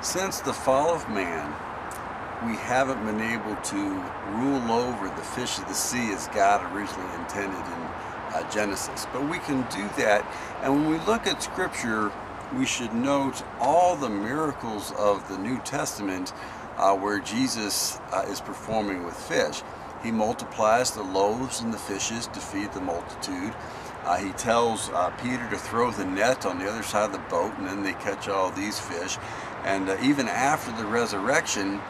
Since the fall of man, we haven't been able to rule over the fish of the sea as God originally intended in Genesis. But we can do that, and when we look at Scripture, we should note all the miracles of the New Testament where Jesus is performing with fish. He multiplies the loaves and the fishes to feed the multitude. He tells Peter to throw the net on the other side of the boat, and then they catch all these fish. And even after the resurrection,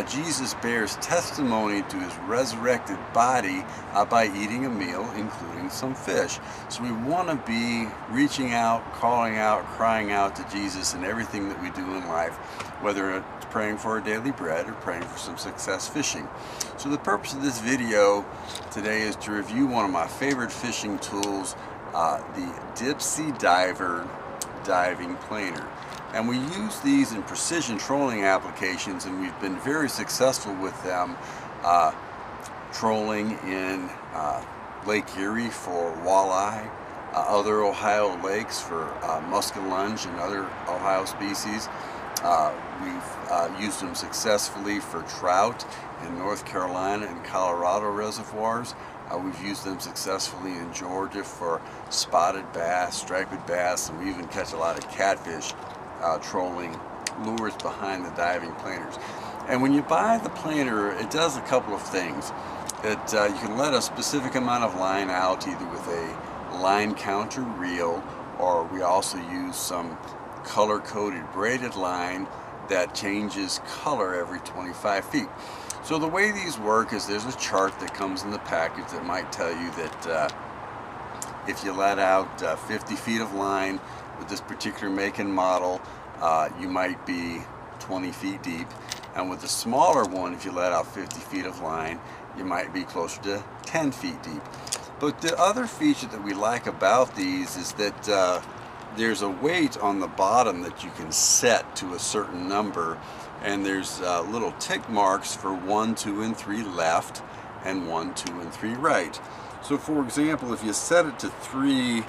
Jesus bears testimony to his resurrected body by eating a meal, including some fish. So we want to be reaching out, calling out, crying out to Jesus in everything that we do in life, whether it's praying for our daily bread or praying for some success fishing. So the purpose of this video today is to review one of my favorite fishing tools, the Dispey diving planer. And we use these in precision trolling applications, and we've been very successful with them trolling in Lake Erie for walleye, other Ohio lakes for muskellunge and other Ohio species. We've used them successfully for trout in North Carolina and Colorado reservoirs. We've used them successfully in Georgia for spotted bass, striped bass, and we even catch a lot of catfish trolling lures behind the diving planers. And when you buy the planer, it does a couple of things. You can let a specific amount of line out, either with a line counter reel, or we also use some color-coded braided line that changes color every 25 feet. So the way these work is there's a chart that comes in the package that might tell you that if you let out 50 feet of line with this particular make and model, you might be 20 feet deep. And with the smaller one, if you let out 50 feet of line, you might be closer to 10 feet deep. But the other feature that we like about these is that there's a weight on the bottom that you can set to a certain number, and there's little tick marks for 1, 2, and 3 left, and 1, 2, and 3 right. So for example, if you set it to 3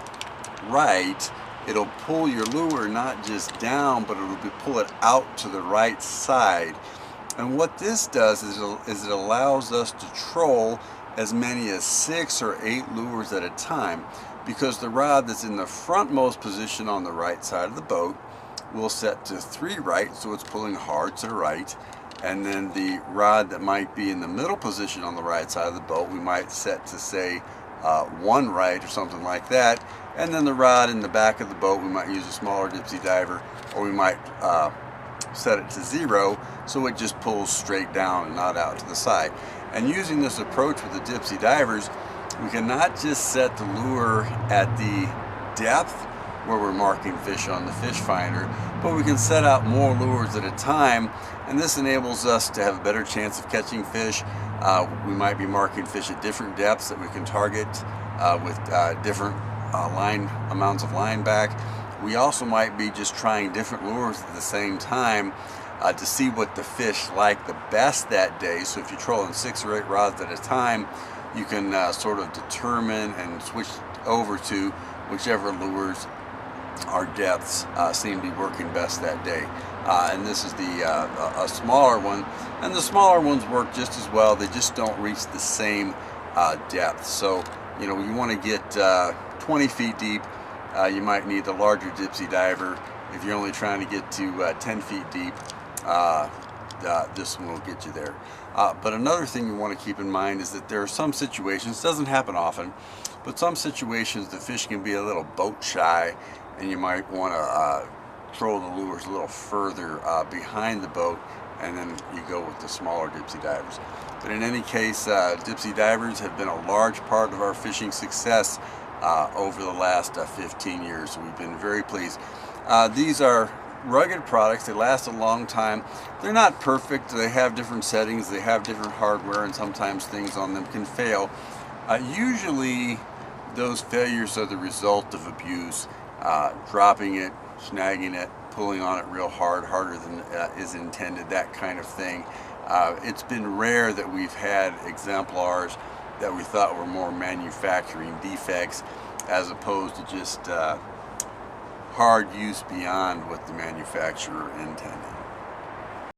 right, it'll pull your lure not just down, but it'll pull it out to the right side. And what this does is it allows us to troll as many as 6 or 8 lures at a time, because the rod that's in the frontmost position on the right side of the boat will set to 3 right, so it's pulling hard to the right. And then the rod that might be in the middle position on the right side of the boat, we might set to, say, 1 right or something like that. And then the rod in the back of the boat, we might use a smaller Dispey diver, or we might set it to 0, so it just pulls straight down and not out to the side. And using this approach with the Dispey divers, we can not just set the lure at the depth where we're marking fish on the fish finder, but we can set out more lures at a time, and this enables us to have a better chance of catching fish. We might be marking fish at different depths that we can target with different amounts of line back. We also might be just trying different lures at the same time to see what the fish like the best that day. So if you're trolling 6 or 8 rods at a time, you can sort of determine and switch over to whichever lures or depths seem to be working best that day. And this is a smaller one, and the smaller ones work just as well. They just don't reach the same depth. So you know, you want to get 20 feet deep, you might need the larger Dispey diver. If you're only trying to get to 10 feet deep, this one will get you there. But another thing you want to keep in mind is that there are some situations, it doesn't happen often, but some situations the fish can be a little boat shy, and you might want to throw the lures a little further behind the boat, and then you go with the smaller Dispey divers. But in any case, Dispey divers have been a large part of our fishing success over the last 15 years, so we've been very pleased. These are rugged products. They last a long time. They're not perfect. They have different settings, they have different hardware, and sometimes things on them can fail. Usually those failures are the result of abuse, dropping it, snagging it, pulling on it real hard, harder than is intended, that kind of thing. It's been rare that we've had exemplars that we thought were more manufacturing defects as opposed to just hard use beyond what the manufacturer intended.